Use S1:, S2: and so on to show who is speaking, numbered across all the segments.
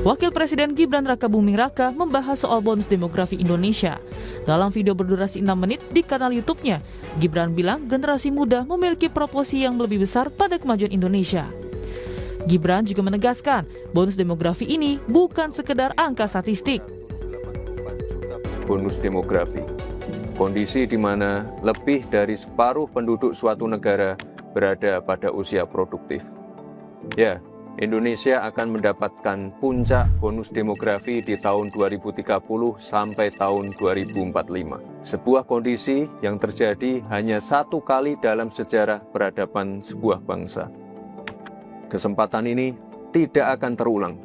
S1: Wakil Presiden Gibran Rakabuming Raka membahas soal bonus demografi Indonesia. Dalam video berdurasi 6 menit di kanal YouTube-nya, Gibran bilang generasi muda memiliki proporsi yang lebih besar pada kemajuan Indonesia. Gibran juga menegaskan, bonus demografi ini bukan sekedar angka statistik.
S2: Bonus demografi, kondisi di mana lebih dari separuh penduduk suatu negara berada pada usia produktif. Ya, Indonesia akan mendapatkan puncak bonus demografi di tahun 2030 sampai tahun 2045. Sebuah kondisi yang terjadi hanya satu kali dalam sejarah peradaban sebuah bangsa. Kesempatan ini tidak akan terulang,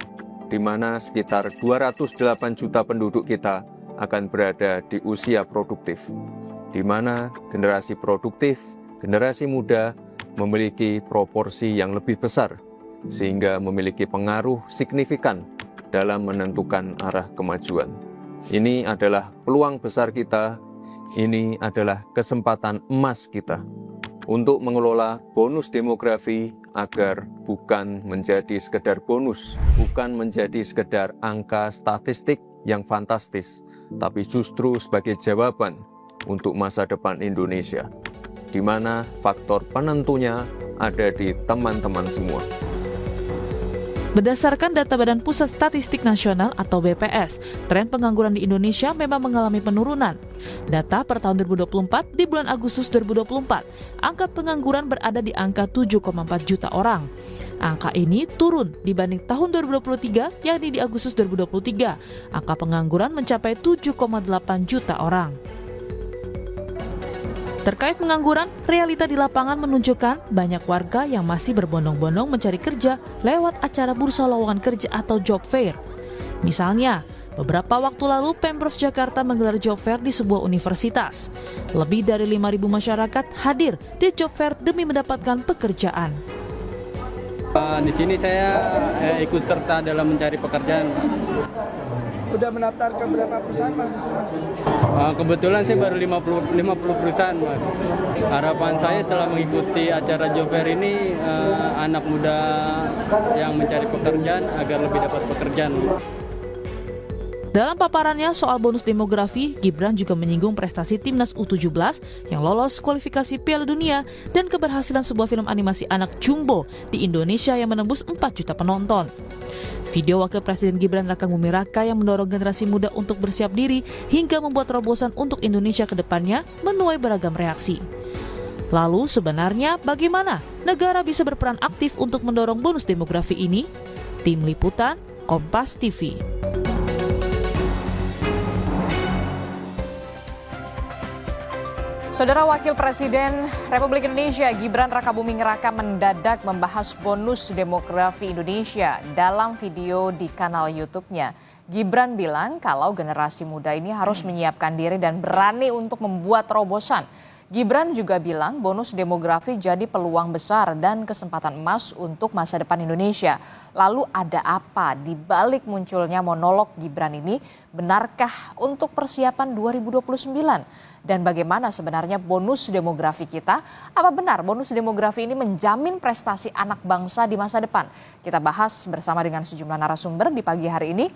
S2: di mana sekitar 208 juta penduduk kita akan berada di usia produktif, di mana generasi produktif, generasi muda memiliki proporsi yang lebih besar, sehingga memiliki pengaruh signifikan dalam menentukan arah kemajuan. Ini adalah peluang besar kita, ini adalah kesempatan emas kita untuk mengelola bonus demografi agar bukan menjadi sekedar bonus, bukan menjadi sekedar angka statistik yang fantastis, tapi justru sebagai jawaban untuk masa depan Indonesia, di mana faktor penentunya ada di teman-teman semua.
S1: Berdasarkan data Badan Pusat Statistik Nasional atau BPS, tren pengangguran di Indonesia memang mengalami penurunan. Data per tahun 2024 di bulan Agustus 2024, angka pengangguran berada di angka 7,4 juta orang. Angka ini turun dibanding tahun 2023, yakni di Agustus 2023. Angka pengangguran mencapai 7,8 juta orang. Terkait pengangguran, realita di lapangan menunjukkan banyak warga yang masih berbondong-bondong mencari kerja lewat acara bursa lowongan kerja atau job fair. Misalnya, beberapa waktu lalu Pemprov Jakarta menggelar job fair di sebuah universitas. Lebih dari 5.000 masyarakat hadir di job fair demi mendapatkan pekerjaan.
S3: Di sini saya ikut serta dalam mencari pekerjaan.
S4: Udah mendaftar ke berapa perusahaan Mas di sini, Mas?
S3: Kebetulan saya baru 50 perusahaan, Mas. Harapan saya setelah mengikuti acara job fair ini, anak muda yang mencari pekerjaan agar lebih dapat pekerjaan.
S1: Dalam paparannya soal bonus demografi, Gibran juga menyinggung prestasi Timnas U17 yang lolos kualifikasi Piala Dunia dan keberhasilan sebuah film animasi anak Jumbo di Indonesia yang menembus 4 juta penonton. Video Wakil Presiden Gibran Rakabuming Raka yang mendorong generasi muda untuk bersiap diri hingga membuat terobosan untuk Indonesia ke depannya menuai beragam reaksi. Lalu sebenarnya bagaimana negara bisa berperan aktif untuk mendorong bonus demografi ini? Tim Liputan, Kompas TV.
S5: Saudara Wakil Presiden Republik Indonesia Gibran Rakabuming Raka mendadak membahas bonus demografi Indonesia dalam video di kanal YouTube-nya. Gibran bilang kalau generasi muda ini harus menyiapkan diri dan berani untuk membuat terobosan. Gibran juga bilang bonus demografi jadi peluang besar dan kesempatan emas untuk masa depan Indonesia. Lalu ada apa di balik munculnya monolog Gibran ini? Benarkah untuk persiapan 2029? Dan bagaimana sebenarnya bonus demografi kita? Apa benar bonus demografi ini menjamin prestasi anak bangsa di masa depan? Kita bahas bersama dengan sejumlah narasumber di pagi hari ini.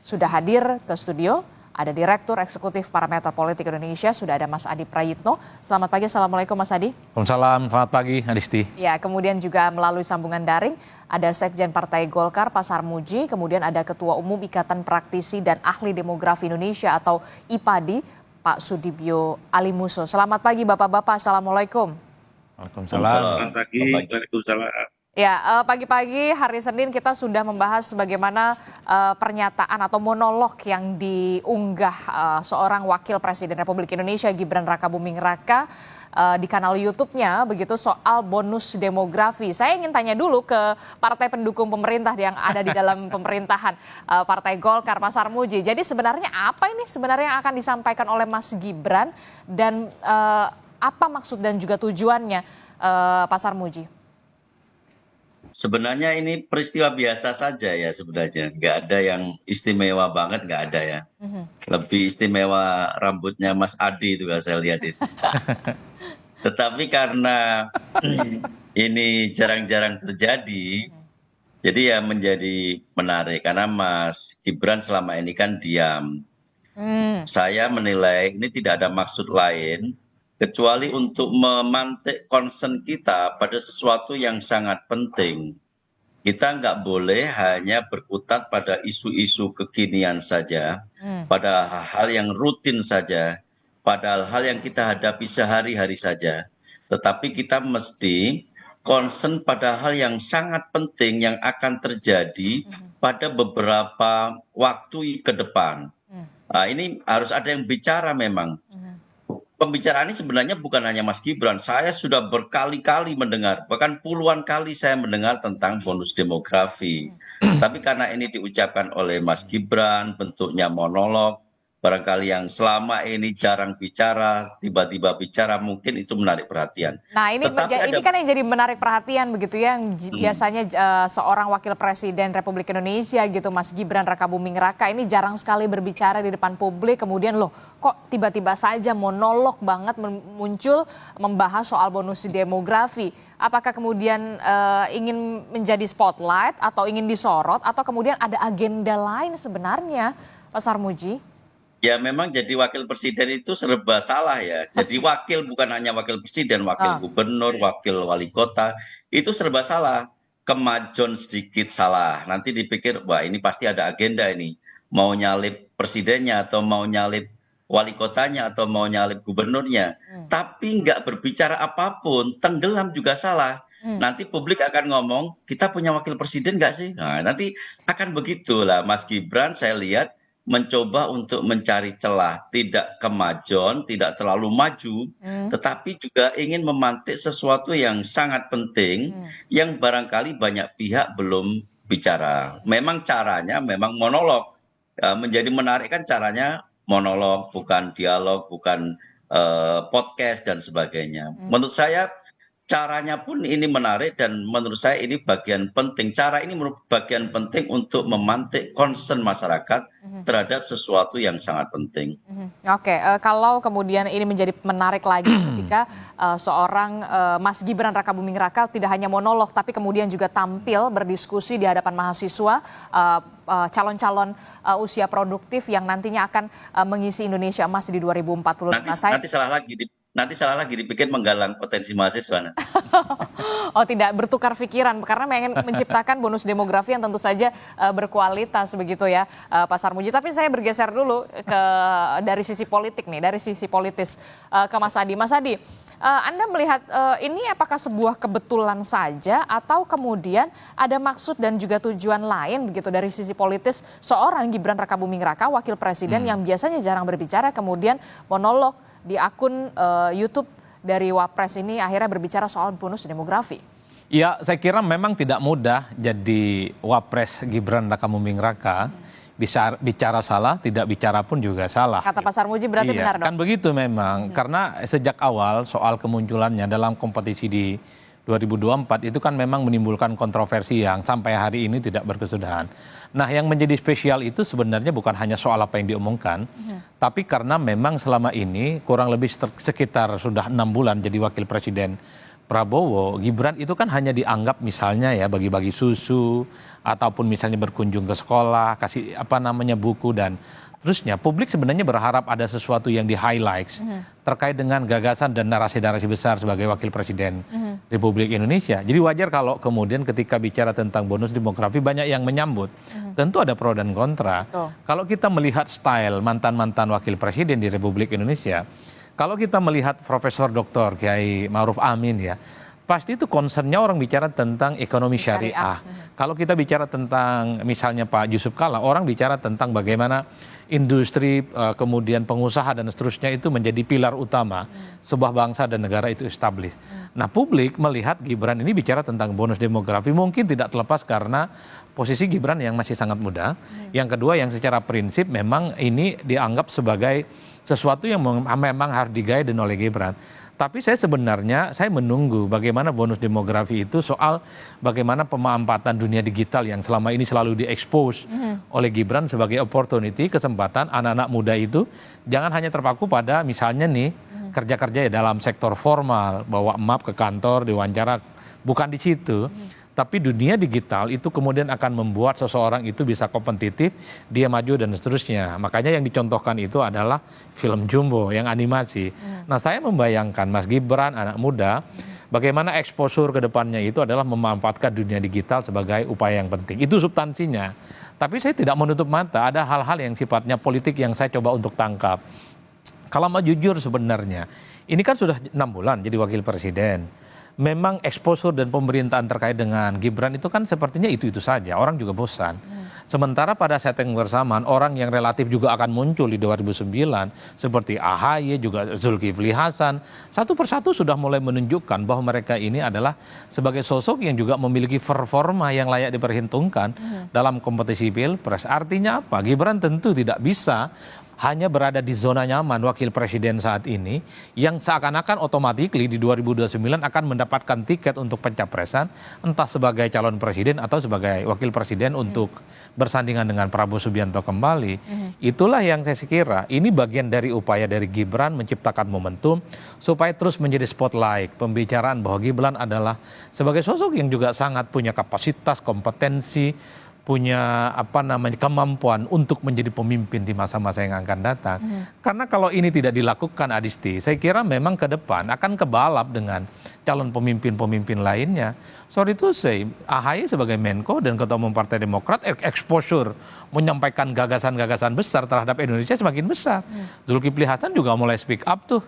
S5: Sudah hadir ke studio, ada Direktur Eksekutif Parameter Politik Indonesia, sudah ada Mas Adi Prayitno. Selamat pagi, Assalamualaikum Mas Adi.
S6: Waalaikumsalam, selamat pagi Adisti.
S5: Ya, kemudian juga melalui sambungan daring, ada Sekjen Partai Golkar Pak Sarmuji, kemudian ada Ketua Umum Ikatan Praktisi dan Ahli Demografi Indonesia atau IPADI, Pak Sudibyo Alimuso. Selamat pagi Bapak-Bapak, Assalamualaikum.
S6: Waalaikumsalam.
S7: Selamat pagi, Waalaikumsalam.
S5: Ya, pagi-pagi hari Senin kita sudah membahas bagaimana pernyataan atau monolog yang diunggah seorang Wakil Presiden Republik Indonesia Gibran Rakabuming Raka di kanal YouTube-nya begitu soal bonus demografi. Saya ingin tanya dulu ke partai pendukung pemerintah yang ada di dalam pemerintahan, Partai Golkar, Pak Sarmuji. Jadi sebenarnya apa ini sebenarnya yang akan disampaikan oleh Mas Gibran dan apa maksud dan juga tujuannya, Pak Sarmuji?
S7: Sebenarnya ini peristiwa biasa saja ya sebenarnya. Nggak ada yang istimewa banget, nggak ada ya. Lebih istimewa rambutnya Mas Adi itu saya lihat itu. Tetapi karena ini jarang-jarang terjadi, Jadi ya menjadi menarik karena Mas Gibran selama ini kan diam. Saya menilai ini tidak ada maksud lain kecuali untuk memantik concern kita pada sesuatu yang sangat penting. Kita nggak boleh hanya berkutat pada isu-isu kekinian saja, pada hal-hal yang rutin saja, pada hal yang kita hadapi sehari-hari saja. Tetapi kita mesti concern pada hal yang sangat penting yang akan terjadi pada beberapa waktu ke depan. Nah, ini harus ada yang bicara memang. Pembicaraan ini sebenarnya bukan hanya Mas Gibran. Saya sudah berkali-kali mendengar, bahkan puluhan kali saya mendengar tentang bonus demografi. Tapi karena ini diucapkan oleh Mas Gibran, bentuknya monolog, barangkali yang selama ini jarang bicara, tiba-tiba bicara, mungkin itu menarik perhatian.
S5: Nah, ini
S7: Tetapi
S5: ini kan yang jadi menarik perhatian begitu ya, yang biasanya seorang wakil presiden Republik Indonesia gitu, Mas Gibran Rakabuming Raka ini jarang sekali berbicara di depan publik, kemudian loh kok tiba-tiba saja monolog banget muncul membahas soal bonus demografi. Apakah kemudian ingin menjadi spotlight atau ingin disorot atau kemudian ada agenda lain sebenarnya, Pak Sarmuji?
S7: Ya memang jadi wakil presiden itu serba salah ya. Jadi wakil bukan hanya wakil presiden, wakil gubernur, wakil wali kota, itu serba salah. Kemajuan sedikit salah. Nanti dipikir, wah ini pasti ada agenda ini. Mau nyalip presidennya atau mau nyalip wali kotanya atau mau nyalip gubernurnya. Tapi nggak berbicara apapun, tenggelam juga salah. Nanti publik akan ngomong, kita punya wakil presiden nggak sih? Nah, nanti akan begitulah Mas Gibran saya lihat mencoba untuk mencari celah, tidak kemajon, tidak terlalu maju, tetapi juga ingin memantik sesuatu yang sangat penting, yang barangkali banyak pihak belum bicara. Memang caranya memang monolog. Menjadi menarik kan caranya monolog, bukan dialog, bukan podcast dan sebagainya. Menurut saya caranya pun ini menarik dan menurut saya ini bagian penting. Cara ini merupakan bagian penting untuk memantik concern masyarakat terhadap sesuatu yang sangat penting.
S5: Oke, kalau kemudian ini menjadi menarik lagi ketika seorang Mas Gibran Rakabuming Raka tidak hanya monolog tapi kemudian juga tampil berdiskusi di hadapan mahasiswa, calon-calon usia produktif yang nantinya akan mengisi Indonesia Emas di 2045.
S7: Nanti salah lagi dipikir menggalang potensi mahasiswa.
S5: Oh, tidak bertukar pikiran karena ingin menciptakan bonus demografi yang tentu saja berkualitas begitu ya, Pak Sarmuji. Tapi saya bergeser dulu dari sisi politik nih, dari sisi politis ke Mas Adi. Mas Adi, Anda melihat ini apakah sebuah kebetulan saja atau kemudian ada maksud dan juga tujuan lain begitu dari sisi politis seorang Gibran Rakabuming Raka, wakil presiden yang biasanya jarang berbicara kemudian monolog di akun YouTube dari Wapres ini akhirnya berbicara soal bonus demografi?
S6: Ya, saya kira memang tidak mudah jadi Wapres Gibran Rakabuming Raka. Bisa bicara salah, tidak bicara pun juga salah.
S5: Kata Pak Sarmuji berarti benar dong?
S6: Kan begitu memang, karena sejak awal soal kemunculannya dalam kompetisi di 2024 itu kan memang menimbulkan kontroversi yang sampai hari ini tidak berkesudahan. Nah, yang menjadi spesial itu sebenarnya bukan hanya soal apa yang diomongkan, tapi karena memang selama ini kurang lebih sekitar sudah 6 bulan jadi wakil presiden Prabowo, Gibran itu kan hanya dianggap misalnya ya bagi-bagi susu ataupun misalnya berkunjung ke sekolah, kasih buku dan terusnya. Publik sebenarnya berharap ada sesuatu yang di-highlights terkait dengan gagasan dan narasi-narasi besar sebagai wakil presiden Republik Indonesia. Jadi wajar kalau kemudian ketika bicara tentang bonus demografi banyak yang menyambut. Tentu ada pro dan kontra. Kalau kita melihat style mantan-mantan wakil presiden di Republik Indonesia, kalau kita melihat Profesor Dr. Kiai Ma'ruf Amin ya, pasti itu concernnya orang bicara tentang ekonomi syariah. Kalau kita bicara tentang misalnya Pak Yusuf Kalla, orang bicara tentang bagaimana industri, kemudian pengusaha dan seterusnya itu menjadi pilar utama sebuah bangsa dan negara itu established. Nah, publik melihat Gibran ini bicara tentang bonus demografi mungkin tidak terlepas karena posisi Gibran yang masih sangat muda. Yang kedua yang secara prinsip memang ini dianggap sebagai sesuatu yang memang harus di-guide oleh Gibran. Tapi saya sebenarnya menunggu bagaimana bonus demografi itu soal bagaimana pemanfaatan dunia digital yang selama ini selalu diekspos oleh Gibran sebagai opportunity, kesempatan anak-anak muda itu jangan hanya terpaku pada misalnya nih kerja-kerja dalam sektor formal, bawa map ke kantor, diwawancara, bukan di situ. Tapi dunia digital itu kemudian akan membuat seseorang itu bisa kompetitif, dia maju dan seterusnya. Makanya yang dicontohkan itu adalah film Jumbo yang animasi. Nah, saya membayangkan Mas Gibran, anak muda, bagaimana eksposur ke depannya itu adalah memanfaatkan dunia digital sebagai upaya yang penting. Itu substansinya. Tapi saya tidak menutup mata, ada hal-hal yang sifatnya politik yang saya coba untuk tangkap. Kalau mau jujur sebenarnya, ini kan sudah 6 bulan jadi wakil presiden. Memang eksposur dan pemerintahan terkait dengan Gibran itu kan sepertinya itu-itu saja. Orang juga bosan. Sementara pada setting bersamaan, orang yang relatif juga akan muncul di 2009, seperti AHY, juga Zulkifli Hasan, satu persatu sudah mulai menunjukkan bahwa mereka ini adalah sebagai sosok yang juga memiliki performa yang layak diperhitungkan dalam kompetisi pilpres. Artinya apa? Gibran tentu tidak bisa hanya berada di zona nyaman wakil presiden saat ini yang seakan-akan otomatis di 2029 akan mendapatkan tiket untuk pencapresan entah sebagai calon presiden atau sebagai wakil presiden untuk bersandingan dengan Prabowo Subianto kembali. Itulah yang saya kira ini bagian dari upaya dari Gibran menciptakan momentum supaya terus menjadi spotlight pembicaraan bahwa Gibran adalah sebagai sosok yang juga sangat punya kapasitas, kompetensi, punya kemampuan untuk menjadi pemimpin di masa-masa yang akan datang. Karena kalau ini tidak dilakukan, Adisti, saya kira memang ke depan akan kebalap dengan calon pemimpin-pemimpin lainnya. Sorry to say, AHY sebagai Menko dan Ketua Umum Partai Demokrat exposure menyampaikan gagasan-gagasan besar terhadap Indonesia semakin besar. Zulkifli Hasan juga mulai speak up tuh.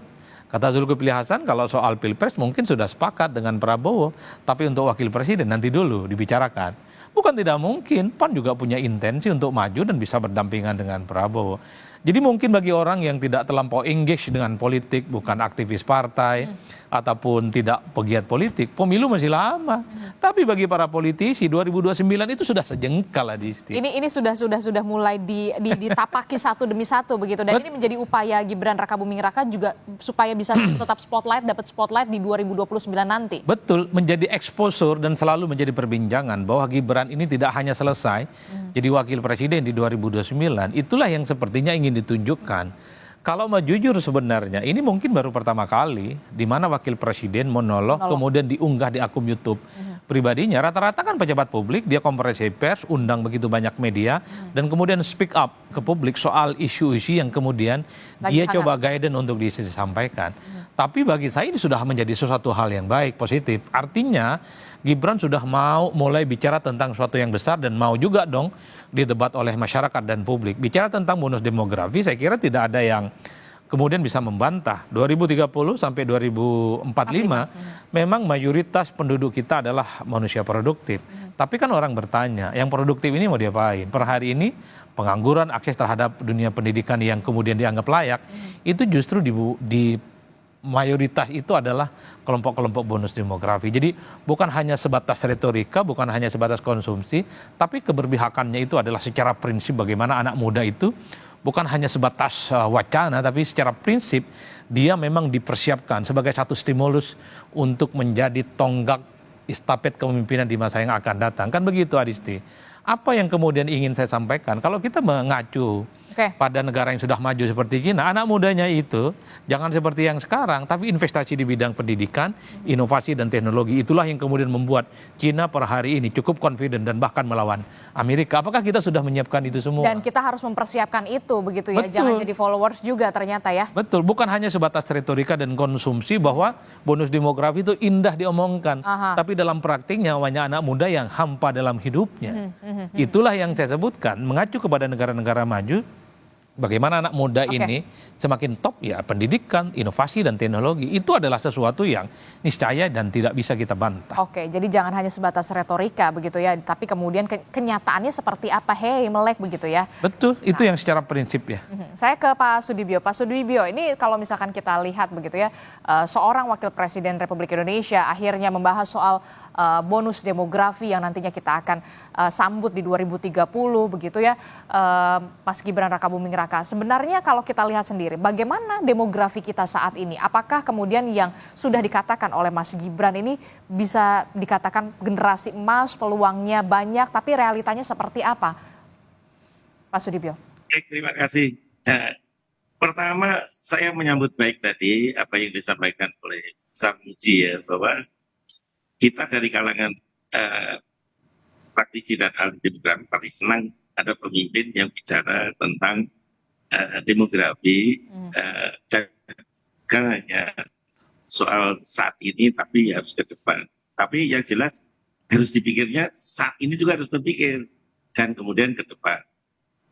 S6: Kata Zulkifli Hasan kalau soal Pilpres mungkin sudah sepakat dengan Prabowo, tapi untuk wakil presiden nanti dulu dibicarakan. Bukan tidak mungkin, PAN juga punya intensi untuk maju dan bisa berdampingan dengan Prabowo. Jadi mungkin bagi orang yang tidak terlampau engage dengan politik, bukan aktivis partai, ataupun tidak pegiat politik, pemilu masih lama. Tapi bagi para politisi, 2029 itu sudah sejengkal, Adisti.
S5: Ini sudah mulai ditapaki satu demi satu begitu. Dan ini menjadi upaya Gibran Rakabuming Raka juga supaya bisa tetap dapat spotlight di 2029 nanti.
S6: Betul, menjadi exposure dan selalu menjadi perbincangan bahwa Gibran ini tidak hanya selesai jadi wakil presiden di 2029, itulah yang sepertinya ingin ditunjukkan. Kalau mau jujur sebenarnya, ini mungkin baru pertama kali di mana wakil presiden monolog kemudian diunggah di akun YouTube pribadinya. Rata-rata kan pejabat publik, dia konferensi pers, undang begitu banyak media, dan kemudian speak up ke publik soal isu-isu yang kemudian dia coba guidance untuk disampaikan. Tapi bagi saya ini sudah menjadi sesuatu hal yang baik, positif. Artinya Gibran sudah mau mulai bicara tentang sesuatu yang besar dan mau juga dong didebat oleh masyarakat dan publik. Bicara tentang bonus demografi, saya kira tidak ada yang kemudian bisa membantah. 2030 sampai 2045 memang mayoritas penduduk kita adalah manusia produktif. Tapi kan orang bertanya, yang produktif ini mau diapain? Per hari ini pengangguran, akses terhadap dunia pendidikan yang kemudian dianggap layak, itu justru di mayoritas itu adalah kelompok-kelompok bonus demografi. Jadi bukan hanya sebatas retorika, bukan hanya sebatas konsumsi, tapi keberpihakannya itu adalah secara prinsip bagaimana anak muda itu bukan hanya sebatas wacana, tapi secara prinsip dia memang dipersiapkan sebagai satu stimulus untuk menjadi tonggak estafet kepemimpinan di masa yang akan datang. Kan begitu, Adisti. Apa yang kemudian ingin saya sampaikan, kalau kita mengacu pada negara yang sudah maju seperti China, anak mudanya itu jangan seperti yang sekarang, tapi investasi di bidang pendidikan, inovasi dan teknologi. Itulah yang kemudian membuat China per hari ini cukup confident dan bahkan melawan Amerika. Apakah kita sudah menyiapkan itu semua?
S5: Dan kita harus mempersiapkan itu begitu ya.
S6: Betul.
S5: Jangan jadi followers juga ternyata ya.
S6: Betul, bukan hanya sebatas retorika dan konsumsi bahwa bonus demografi itu indah diomongkan, tapi dalam praktiknya banyak anak muda yang hampa dalam hidupnya. Itulah yang saya sebutkan, mengacu kepada negara-negara maju. Bagaimana anak muda ini semakin top ya, pendidikan, inovasi dan teknologi itu adalah sesuatu yang niscaya dan tidak bisa kita bantah.
S5: Oke, jadi jangan hanya sebatas retorika begitu ya, tapi kemudian kenyataannya seperti apa, melek begitu ya.
S6: Betul, itu yang secara prinsip ya.
S5: Saya ke Pak Sudibyo. Pak Sudibyo, ini kalau misalkan kita lihat begitu ya, seorang wakil presiden Republik Indonesia akhirnya membahas soal bonus demografi yang nantinya kita akan sambut di 2030 begitu ya, Mas Gibran Rakabuming Raka. Sebenarnya kalau kita lihat sendiri, bagaimana demografi kita saat ini? Apakah kemudian yang sudah dikatakan oleh Mas Gibran ini bisa dikatakan generasi emas, peluangnya banyak, tapi realitanya seperti apa? Pak Sudibyo.
S8: Terima kasih. Pertama, saya menyambut baik tadi apa yang disampaikan oleh Samuji ya, bahwa kita dari kalangan eh, praktisi dan ahli demografi paling senang ada pemimpin yang bicara tentang demografi, bukan hanya soal saat ini, tapi harus ke depan. Tapi yang jelas harus dipikirnya saat ini juga harus terpikir dan kemudian ke depan.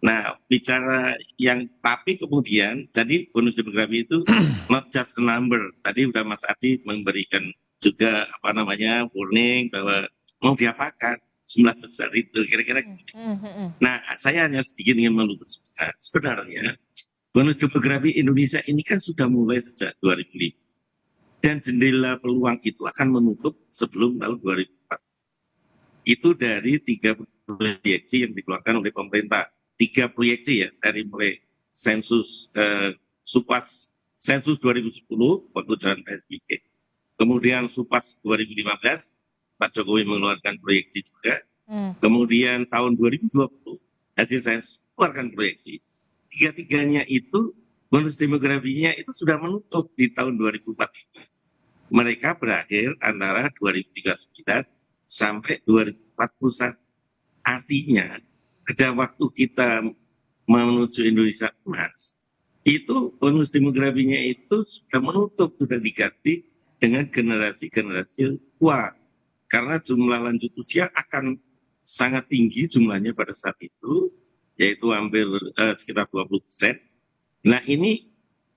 S8: Nah, bicara yang tapi kemudian, jadi bonus demografi itu not just a number. Tadi udah Mas Adi memberikan juga warning bahwa mau diapakan jumlah besar itu kira-kira. Nah, saya hanya sedikit ingin meluruskan. Sebenarnya bonus demografi Indonesia ini kan sudah mulai sejak 2005 dan jendela peluang itu akan menutup sebelum tahun 2004. Itu dari 3 proyeksi yang dikeluarkan oleh pemerintah. 3 proyeksi ya, dari mulai sensus Supas sensus 2010 waktu jalan PSBB, kemudian Supas 2015 Pak Jokowi mengeluarkan proyeksi juga, kemudian tahun 2020 hasil sensus mengeluarkan proyeksi. 3-tiganya itu bonus demografinya itu sudah menutup di tahun 2045. Mereka berakhir antara 2039 sampai 2041. Artinya pada waktu kita menuju Indonesia emas, itu bonus demografinya itu sudah menutup, sudah diganti dengan generasi-generasi tua. Karena jumlah lanjut usia akan sangat tinggi jumlahnya pada saat itu, yaitu hampir sekitar 20%. Nah ini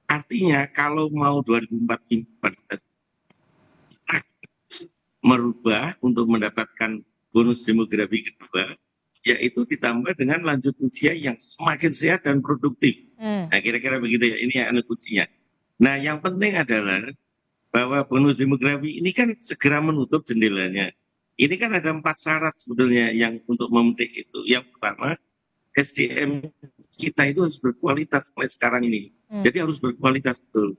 S8: artinya kalau mau 2045 merubah untuk mendapatkan bonus demografi kedua, yaitu ditambah dengan lanjut usia yang semakin sehat dan produktif. Nah kira-kira begitu ya, ini anu kuncinya. Nah yang penting adalah bahwa bonus demografi ini kan segera menutup jendelanya. Ini kan ada 4 syarat sebetulnya yang untuk memetik itu. Yang pertama, SDM kita itu harus berkualitas mulai sekarang ini. Jadi harus berkualitas betul.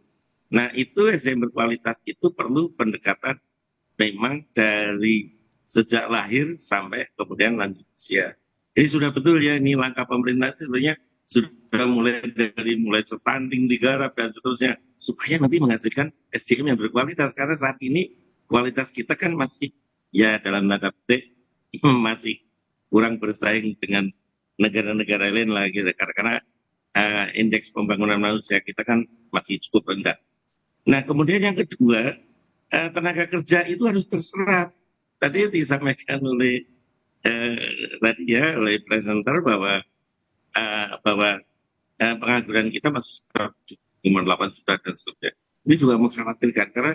S8: Nah itu SDM berkualitas itu perlu pendekatan memang dari sejak lahir sampai kemudian lanjut usia. Ini sudah betul ya, ini langkah pemerintah sebenarnya sudah mulai stunting digarap dan seterusnya supaya nanti menghasilkan SDM yang berkualitas, karena saat ini kualitas kita kan masih ya dalam tanda petik masih kurang bersaing dengan negara-negara lain lah gitu, karena indeks pembangunan manusia kita kan masih cukup rendah. Nah kemudian yang kedua, tenaga kerja itu harus terserap. Tadi disampaikan oleh oleh presenter bahwa pengangguran kita masih cuma 8 juta dan seterusnya. Ini juga mengkhawatirkan karena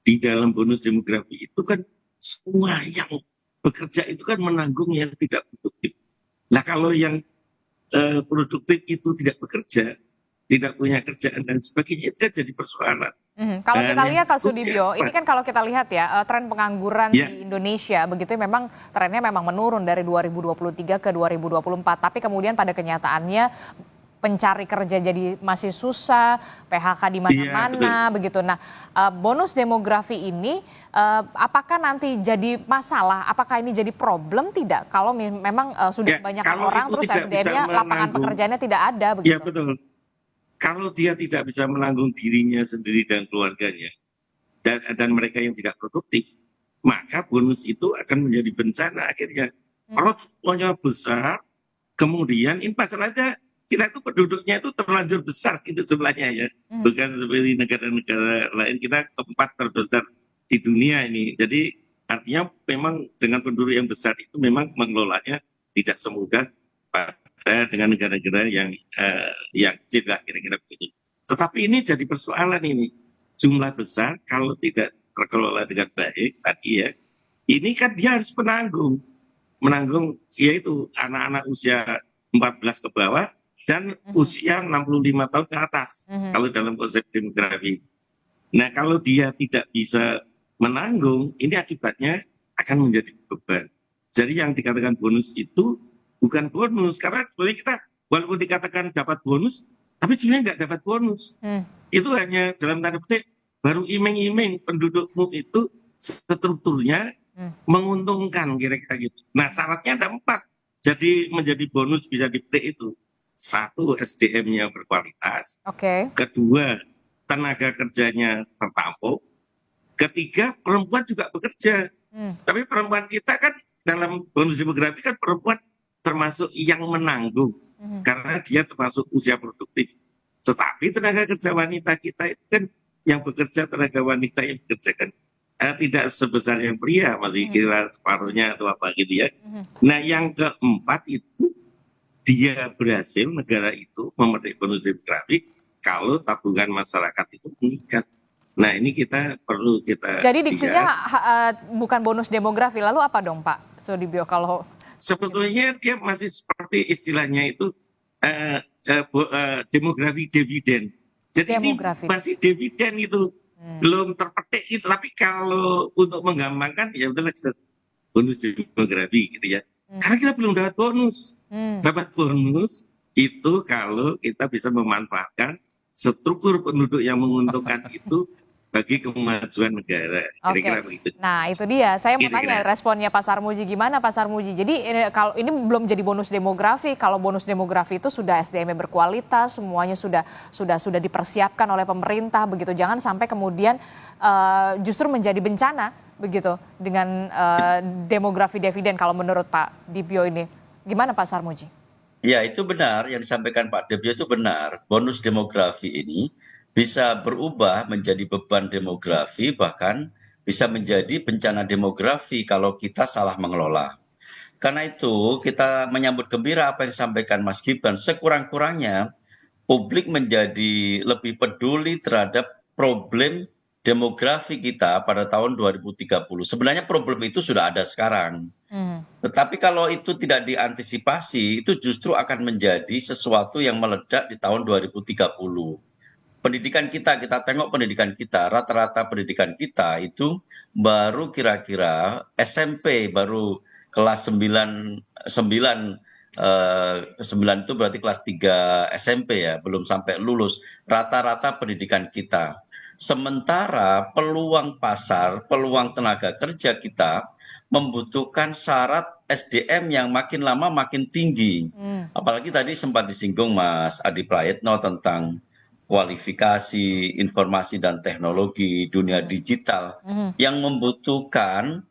S8: di dalam bonus demografi itu kan semua yang bekerja itu kan menanggung yang tidak produktif. Nah kalau yang produktif itu tidak bekerja, tidak punya kerjaan dan sebagainya, itu kan jadi persoalan.
S5: Kalau kita lihat Pak Sudibyo, ini kan kalau kita lihat ya tren pengangguran di Indonesia begitu memang trennya memang menurun dari 2023 ke 2024. Tapi kemudian pada kenyataannya pencari kerja jadi masih susah, PHK di mana-mana begitu. Nah bonus demografi ini apakah nanti jadi masalah? Apakah ini jadi problem tidak? Kalau memang sudah banyak orang terus SDM-nya lapangan pekerjaannya tidak ada begitu.
S8: Iya betul. Kalau dia tidak bisa menanggung dirinya sendiri dan keluarganya, dan mereka yang tidak produktif, maka bonus itu akan menjadi bencana akhirnya. Kalau jumlahnya besar, kemudian ini masalahnya kita itu penduduknya itu terlanjur besar gitu jumlahnya ya. Bukan seperti negara-negara lain, kita keempat terbesar di dunia ini. Jadi artinya memang dengan penduduk yang besar itu memang mengelolanya tidak semudah dengan negara-negara yang kecil lah kira-kira begitu. Tetapi ini jadi persoalan ini. Jumlah besar kalau tidak terkelola dengan baik tadi ya, ini kan dia harus menanggung yaitu anak-anak usia 14 ke bawah dan usia 65 tahun ke atas kalau dalam konsep demografi. Nah kalau dia tidak bisa menanggung, ini akibatnya akan menjadi beban. Jadi yang dikatakan bonus itu bukan bonus, karena sebenarnya kita walaupun dikatakan dapat bonus, tapi sebenarnya nggak dapat bonus. Itu hanya dalam tanda petik baru iming-iming pendudukmu itu strukturnya menguntungkan kira-kira gitu. Nah syaratnya ada 4, jadi menjadi bonus bisa dipetik itu. 1, SDM-nya berkualitas. Kedua, tenaga kerjanya tertampung. Ketiga, perempuan juga bekerja. Tapi perempuan kita kan dalam bonus demografi kan perempuan termasuk yang menanggung karena dia termasuk usia produktif. Tetapi tenaga kerja wanita kita itu kan yang bekerja, tenaga wanita yang bekerja kan tidak sebesar yang pria, masih kira separuhnya atau apa gitu ya. Nah yang keempat itu dia berhasil, negara itu memetik bonus demografi kalau tabungan masyarakat itu meningkat. Nah ini kita perlu kita.
S5: Jadi diksinya bukan bonus demografi, lalu apa dong Pak Sudibyo kalau?
S8: Sebetulnya dia masih seperti istilahnya itu demografi dividen. Jadi demografi. Ini masih dividen itu. Belum terpetik itu, tapi kalau untuk menggampangkan ya udahlah kita bonus demografi gitu ya. Karena kita belum dapat bonus. Dapat bonus itu kalau kita bisa memanfaatkan struktur penduduk yang menguntungkan itu bagi kemajuan negara. Kira-kira begitu.
S5: Nah itu dia, saya mau tanya responnya Pak Sarmuji, gimana Pak Sarmuji? Jadi kalau ini belum jadi bonus demografi, kalau bonus demografi itu sudah SDM berkualitas, semuanya sudah dipersiapkan oleh pemerintah begitu. Jangan sampai kemudian justru menjadi bencana begitu dengan demografi dividen kalau menurut Pak Dibyo ini. Gimana Pak Sarmuji?
S7: Ya itu benar, yang disampaikan Pak Dibyo itu benar. Bonus demografi ini bisa berubah menjadi beban demografi, bahkan bisa menjadi bencana demografi kalau kita salah mengelola. Karena itu kita menyambut gembira apa yang disampaikan Mas Gibran. Sekurang-kurangnya publik menjadi lebih peduli terhadap problem demografi kita pada tahun 2030. Sebenarnya problem itu sudah ada sekarang. Tetapi kalau itu tidak diantisipasi, itu justru akan menjadi sesuatu yang meledak di tahun 2030. Pendidikan kita tengok pendidikan kita, rata-rata pendidikan kita itu baru kira-kira SMP, baru kelas 9 itu berarti kelas 3 SMP ya, belum sampai lulus rata-rata pendidikan kita. Sementara peluang pasar, peluang tenaga kerja kita membutuhkan syarat SDM yang makin lama makin tinggi. Apalagi tadi sempat disinggung Mas Adi Prayitno tentang kualifikasi, informasi dan teknologi, dunia digital yang membutuhkan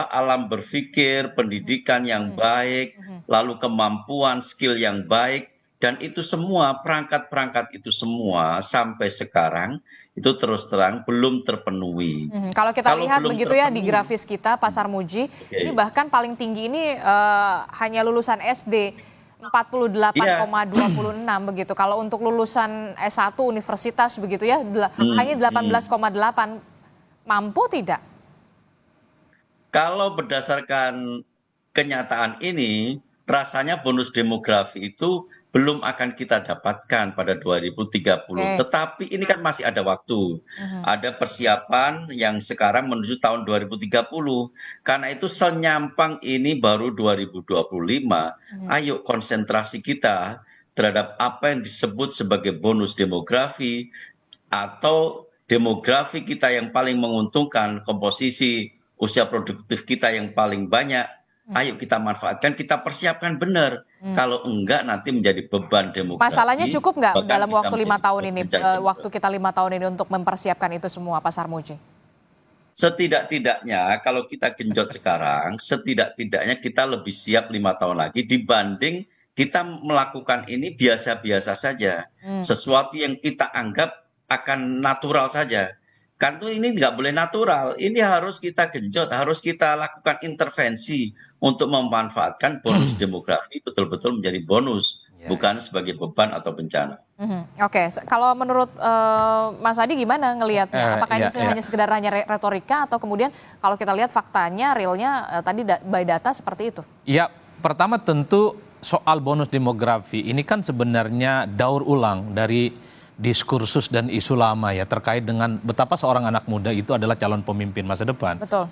S7: alam berpikir, pendidikan yang baik, lalu kemampuan, skill yang baik, dan itu semua perangkat-perangkat itu semua sampai sekarang itu terus terang belum terpenuhi.
S5: Kalau kita lihat begitu ya di grafis kita Pak Sarmuji, ini bahkan paling tinggi ini hanya lulusan SD. 48,26 begitu. Kalau untuk lulusan S1 universitas begitu ya, hanya 18,8. Mampu tidak?
S7: Kalau berdasarkan kenyataan ini, rasanya bonus demografi itu belum akan kita dapatkan pada 2030. Tetapi ini kan masih ada waktu. Ada persiapan yang sekarang menuju tahun 2030. Karena itu senyampang ini baru 2025. Ayo konsentrasi kita terhadap apa yang disebut sebagai bonus demografi atau demografi kita yang paling menguntungkan, komposisi usia produktif kita yang paling banyak. Ayo kita manfaatkan, kita persiapkan benar. Kalau enggak nanti menjadi beban demografi.
S5: Masalahnya cukup nggak dalam waktu 5 tahun ini, waktu kita 5 tahun ini untuk mempersiapkan itu semua, Pak Sarmuji?
S7: Setidak-tidaknya kalau kita genjot sekarang, setidak-tidaknya kita lebih siap 5 tahun lagi dibanding kita melakukan ini biasa-biasa saja. Sesuatu yang kita anggap akan natural saja. Karena ini nggak boleh natural, ini harus kita genjot, harus kita lakukan intervensi untuk memanfaatkan bonus demografi betul-betul menjadi bonus, bukan sebagai beban atau bencana.
S5: Oke, kalau menurut Mas Adi gimana ngelihatnya? Apakah ini hanya sekedar retorika atau kemudian kalau kita lihat faktanya, realnya tadi by data seperti itu? Ya,
S6: pertama tentu soal bonus demografi ini kan sebenarnya daur ulang dari diskursus dan isu lama ya terkait dengan betapa seorang anak muda itu adalah calon pemimpin masa depan.
S5: Betul.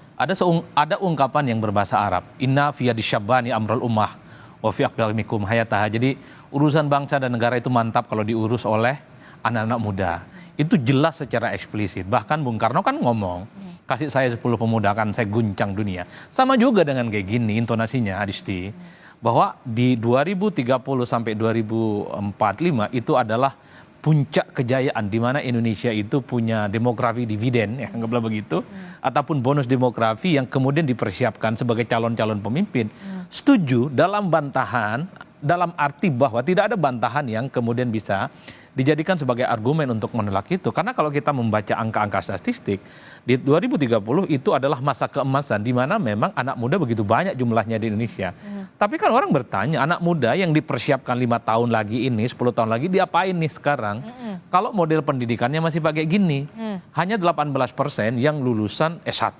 S6: Ada ungkapan yang berbahasa Arab, inna fi yadisyabani amrul ummah wa fi aqdamikum hayataha. Jadi urusan bangsa dan negara itu mantap kalau diurus oleh anak-anak muda. Itu jelas secara eksplisit. Bahkan Bung Karno kan ngomong, kasih saya 10 pemuda akan saya guncang dunia. Sama juga dengan kayak gini intonasinya Adisti, bahwa di 2030 sampai 2045 itu adalah puncak kejayaan di mana Indonesia itu punya demografi dividen, ya anggaplah begitu, ataupun bonus demografi yang kemudian dipersiapkan sebagai calon-calon pemimpin. Setuju dalam bantahan, dalam arti bahwa tidak ada bantahan yang kemudian bisa dijadikan sebagai argumen untuk menolak itu. Karena kalau kita membaca angka-angka statistik, di 2030 itu adalah masa keemasan di mana memang anak muda begitu banyak jumlahnya di Indonesia. Tapi kan orang bertanya, anak muda yang dipersiapkan 5 tahun lagi ini, 10 tahun lagi, diapain nih sekarang? Kalau model pendidikannya masih pakai gini, hanya 18% yang lulusan S1.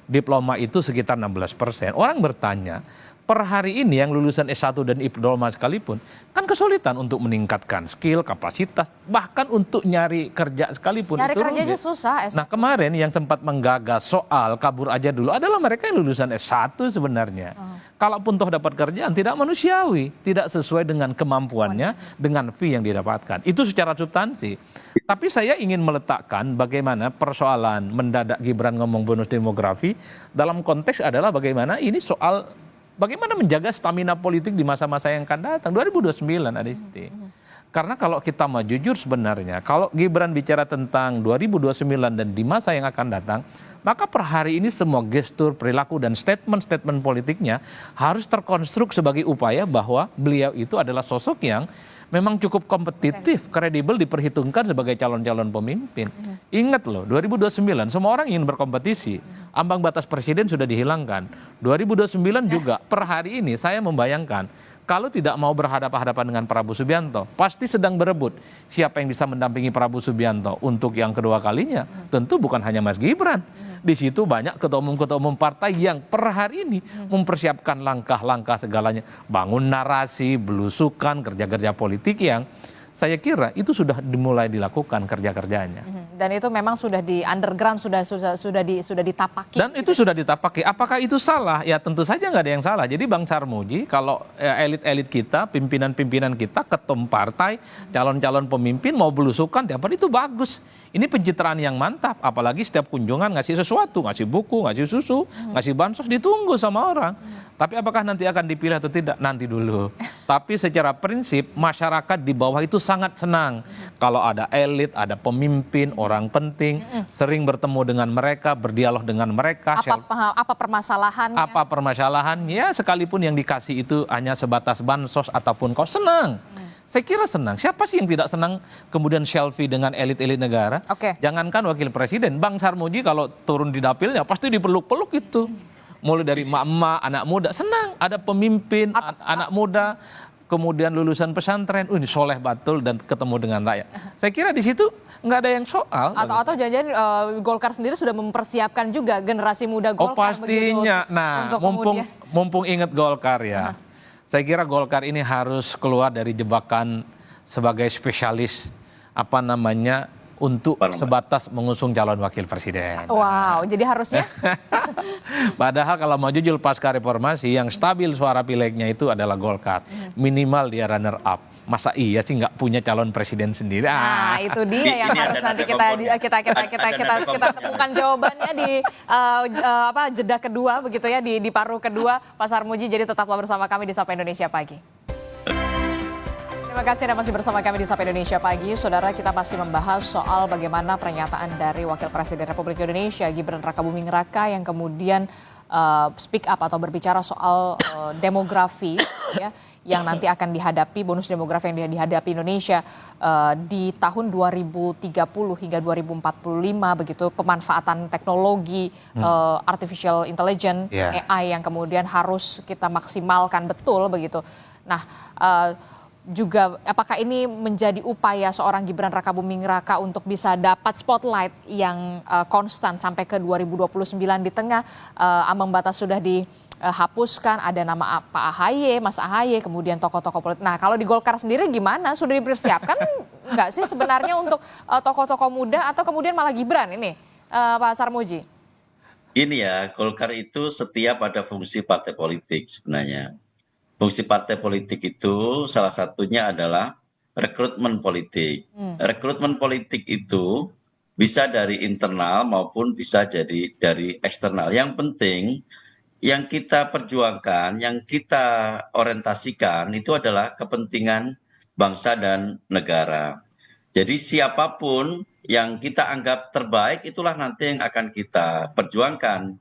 S6: Diploma itu sekitar 16%. Orang bertanya, per hari ini yang lulusan S1 dan diploma sekalipun kan kesulitan untuk meningkatkan skill, kapasitas, bahkan untuk nyari kerja sekalipun
S5: Nyari
S6: itu
S5: kerja aja
S6: rumit.
S5: susah.
S6: Nah kemarin yang sempat menggagas soal kabur aja dulu adalah mereka yang lulusan S1 sebenarnya. Kalaupun toh dapat kerjaan tidak manusiawi, tidak sesuai dengan kemampuannya, dengan fee yang didapatkan. Itu secara substansi. Tapi saya ingin meletakkan bagaimana persoalan mendadak Gibran ngomong bonus demografi dalam konteks adalah bagaimana ini soal bagaimana menjaga stamina politik di masa-masa yang akan datang, 2029 Adisti. Karena kalau kita mau jujur sebenarnya, kalau Gibran bicara tentang 2029 dan di masa yang akan datang, maka per hari ini semua gestur, perilaku, dan statement-statement politiknya harus terkonstruk sebagai upaya bahwa beliau itu adalah sosok yang memang cukup kompetitif, kredibel diperhitungkan sebagai calon-calon pemimpin. Ingat loh, 2029 semua orang ingin berkompetisi. Ambang batas presiden sudah dihilangkan. 2029 juga per hari ini saya membayangkan kalau tidak mau berhadapan-hadapan dengan Prabowo Subianto, pasti sedang berebut siapa yang bisa mendampingi Prabowo Subianto untuk yang kedua kalinya. Tentu bukan hanya Mas Gibran. Di situ banyak ketua umum partai yang per hari ini mempersiapkan langkah-langkah segalanya. Bangun narasi, belusukan, kerja-kerja politik yang saya kira itu sudah dimulai dilakukan kerja-kerjanya.
S5: Dan itu memang sudah di underground, sudah ditapaki.
S6: Dan itu sudah ditapaki. Apakah itu salah? Ya tentu saja nggak ada yang salah. Jadi Bang Sarmuji, kalau elit-elit kita, pimpinan-pimpinan kita, ketum partai, calon-calon pemimpin mau belusukan tiap hari itu bagus. Ini pencitraan yang mantap. Apalagi setiap kunjungan ngasih sesuatu, ngasih buku, ngasih susu, ngasih bansos, ditunggu sama orang. Tapi apakah nanti akan dipilih atau tidak? Nanti dulu. Tapi secara prinsip masyarakat di bawah itu sangat senang kalau ada elit, ada pemimpin, orang penting, sering bertemu dengan mereka, berdialog dengan mereka.
S5: Apa permasalahannya?
S6: Apa permasalahannya, sekalipun yang dikasih itu hanya sebatas bansos ataupun kau senang. Saya kira senang. Siapa sih yang tidak senang kemudian selfie dengan elit-elit negara? Jangankan wakil presiden, Bang Sarmuji kalau turun di dapilnya pasti dipeluk-peluk itu. Mulai dari emak-emak, anak muda, senang ada pemimpin, anak muda, kemudian lulusan pesantren, ini soleh batul dan ketemu dengan rakyat. Saya kira di situ nggak ada yang soal.
S5: Atau jangan-jangan Golkar sendiri sudah mempersiapkan juga generasi muda Golkar.
S6: Oh pastinya. Nah, mumpung ingat Golkar ya. Saya kira Golkar ini harus keluar dari jebakan sebagai spesialis untuk sebatas mengusung calon wakil presiden.
S5: Wow, jadi harusnya?
S6: Padahal kalau mau jujur pasca reformasi yang stabil suara pileknya itu adalah Golkar. Minimal dia runner up. Masa iya sih nggak punya calon presiden sendiri?
S5: Nah, itu dia yang harus nanti kita temukan jawabannya di jeda kedua begitu ya, di paruh kedua. Pak Sarmuji, jadi tetaplah bersama kami di Sapa Indonesia Pagi. Terima kasih Anda masih bersama kami di Sapa Indonesia Pagi. Saudara, kita masih membahas soal bagaimana pernyataan dari Wakil Presiden Republik Indonesia Gibran Rakabuming Raka yang kemudian speak up atau berbicara soal demografi ya, yang nanti akan dihadapi, bonus demografi yang dihadapi Indonesia di tahun 2030 hingga 2045 begitu, pemanfaatan teknologi artificial intelligence, AI yang kemudian harus kita maksimalkan betul begitu. Nah, juga apakah ini menjadi upaya seorang Gibran Rakabuming Raka untuk bisa dapat spotlight yang konstan sampai ke 2029 di tengah ambang batas sudah dihapuskan, ada nama Pak AHY, Mas AHY, kemudian tokoh-tokoh politik. Nah, kalau di Golkar sendiri gimana? Sudah dipersiapkan nggak sih sebenarnya untuk tokoh-tokoh muda atau kemudian malah Gibran ini, Pak Sarmuji?
S7: Gini ya, Golkar itu setia pada fungsi partai politik sebenarnya. Fungsi partai politik itu salah satunya adalah rekrutmen politik. Rekrutmen politik itu bisa dari internal maupun bisa jadi dari eksternal. Yang penting yang kita perjuangkan, yang kita orientasikan itu adalah kepentingan bangsa dan negara. Jadi siapapun yang kita anggap terbaik itulah nanti yang akan kita perjuangkan.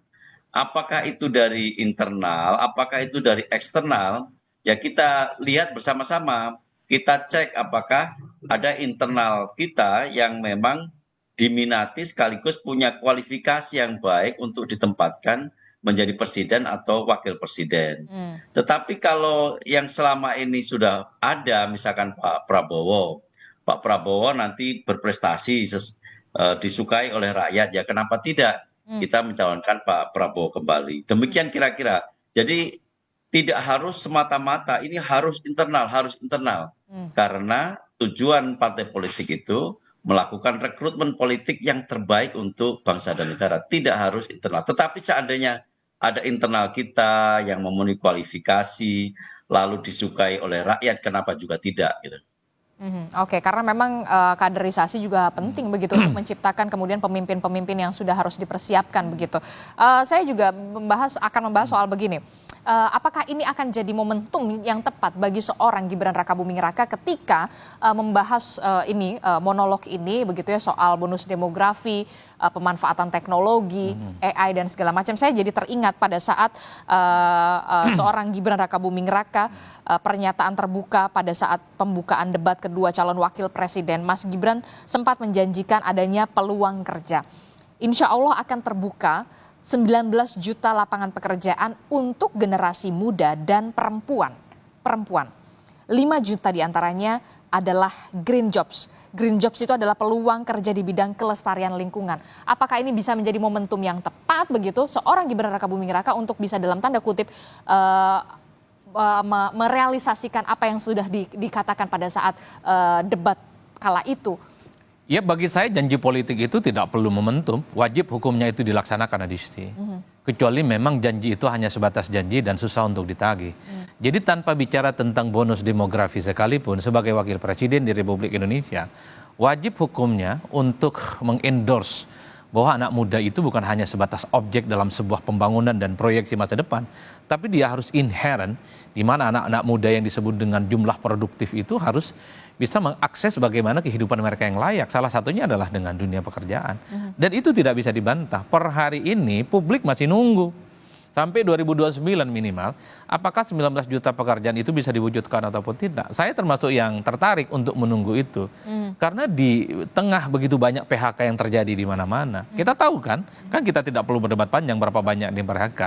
S7: Apakah itu dari internal, apakah itu dari eksternal, ya kita lihat bersama-sama. Kita cek apakah ada internal kita yang memang diminati sekaligus punya kualifikasi yang baik untuk ditempatkan menjadi presiden atau wakil presiden. Tetapi kalau yang selama ini sudah ada, misalkan Pak Prabowo nanti berprestasi disukai oleh rakyat, ya kenapa tidak kita mencalonkan Pak Prabowo kembali. Demikian kira-kira. Jadi tidak harus semata-mata ini harus internal. Karena tujuan partai politik itu melakukan rekrutmen politik yang terbaik untuk bangsa dan negara. Tidak harus internal. Tetapi seandainya ada internal kita yang memenuhi kualifikasi, lalu disukai oleh rakyat, kenapa juga tidak gitu.
S5: Oke, karena memang kaderisasi juga penting begitu untuk menciptakan kemudian pemimpin-pemimpin yang sudah harus dipersiapkan begitu. Saya juga akan membahas soal begini. Apakah ini akan jadi momentum yang tepat bagi seorang Gibran Rakabuming Raka ketika membahas monolog ini begitu ya soal bonus demografi, pemanfaatan teknologi, AI dan segala macam. Saya jadi teringat pada saat seorang Gibran Rakabuming Raka pernyataan terbuka pada saat pembukaan debat kedua calon wakil presiden. Mas Gibran sempat menjanjikan adanya peluang kerja. Insya Allah akan terbuka 19 juta lapangan pekerjaan untuk generasi muda dan perempuan. 5 juta diantaranya adalah green jobs. Green jobs itu adalah peluang kerja di bidang kelestarian lingkungan. Apakah ini bisa menjadi momentum yang tepat begitu seorang Gibran Rakabuming Raka untuk bisa dalam tanda kutip merealisasikan apa yang sudah dikatakan pada saat debat kala itu?
S6: Ya, bagi saya janji politik itu tidak perlu momentum, wajib hukumnya itu dilaksanakan, Adisti. Kecuali memang janji itu hanya sebatas janji dan susah untuk ditagih. Jadi tanpa bicara tentang bonus demografi sekalipun sebagai wakil presiden di Republik Indonesia, wajib hukumnya untuk mengendorse bahwa anak muda itu bukan hanya sebatas objek dalam sebuah pembangunan dan proyeksi masa depan, tapi dia harus inherent, di mana anak-anak muda yang disebut dengan jumlah produktif itu harus bisa mengakses bagaimana kehidupan mereka yang layak. Salah satunya adalah dengan dunia pekerjaan. Dan itu tidak bisa dibantah. Per hari ini publik masih nunggu. Sampai 2029 minimal, apakah 19 juta pekerjaan itu bisa diwujudkan ataupun tidak? Saya termasuk yang tertarik untuk menunggu itu. Karena di tengah begitu banyak PHK yang terjadi di mana-mana. Kita tahu kan kita tidak perlu berdebat panjang berapa banyak di PHK.